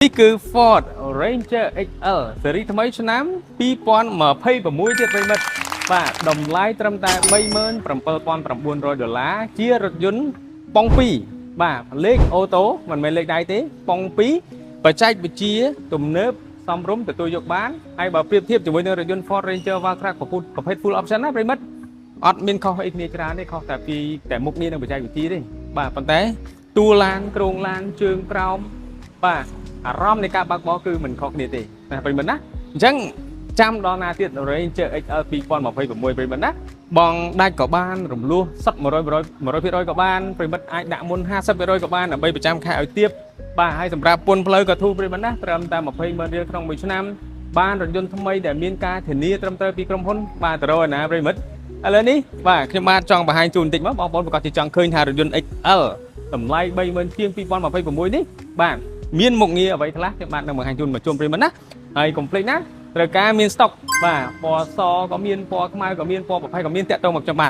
នេះគឺ Ford Ranger XL ស៊េរីថ្មីឆ្នាំ2026ទៀតប្រិមិត្តបាទតម្លៃត្រឹមតែ$37,900ជារថយន្តប៉ុង2បាទលេខអូតូមិនមែនលេខដៃទេប៉ុង2បច្ចេកវិទ្យាទំនើបសមរម្យទទួលយកបានហើយបើប្រៀបធៀបជាមួយនឹងរថយន្ត Ford Ranger Wildtrak ប្រភេទ Full Option ណាប្រិមិត្តអត់មានខុសអីគ្នាច្រើនទេខុសតែពីតែមុខងារនិងបច្ចេកវិទ្យាទេបាទប៉ុន្តែតួឡានគ្រោងឡានជើងក្រោមបាទអារម្មណ៍នៃការបើកបរគឺមិនខុសគ្នាទេណាប្រិមិត្តណាអញ្ចឹងចាំដល់ណាទៀត Ranger XL 2026ប្រិមិត្តណាបងដាច់ក៏បានរំលោះសិត100%ក៏បានប្រិមិត្តអាចដាក់មុន50%ក៏បានដើម្បីប្រចាំខែឲ្យទៀបបាទហើយសម្រាប់ពន្ធផ្លូវក៏ធូរប្រិមិត្តណាត្រឹមតែ$200,000ក្នុងមួយឆ្នាំបានរថយន្តថ្មីដែលមានការធានាត្រឹមត្រូវពីក្រុមហ៊ុនបាទទៅរកណាប្រិមិត្តឥឡូវនេះបាទខ្ញុំបាទចង់បង្ហាញជូនបន្តិចមកបងប្អូនប្រកាសជាចង់ឃើញថារថយន្ត XL តម្លៃ$30,000ជាង2026នេះបាទមានមុខងារអ្វីខ្លះខ្ញុំបាទនឹងបង្ហាញជូនមកជុំប្រិមិត្តណាហើយកុំភ្លេចណាត្រូវការមានស្តុកបាទពណ៌សក៏មានពណ៌ខ្មៅក៏មានពណ៌ប្រផេះក៏មានតាក់ទងមកខ្ញុំបាទ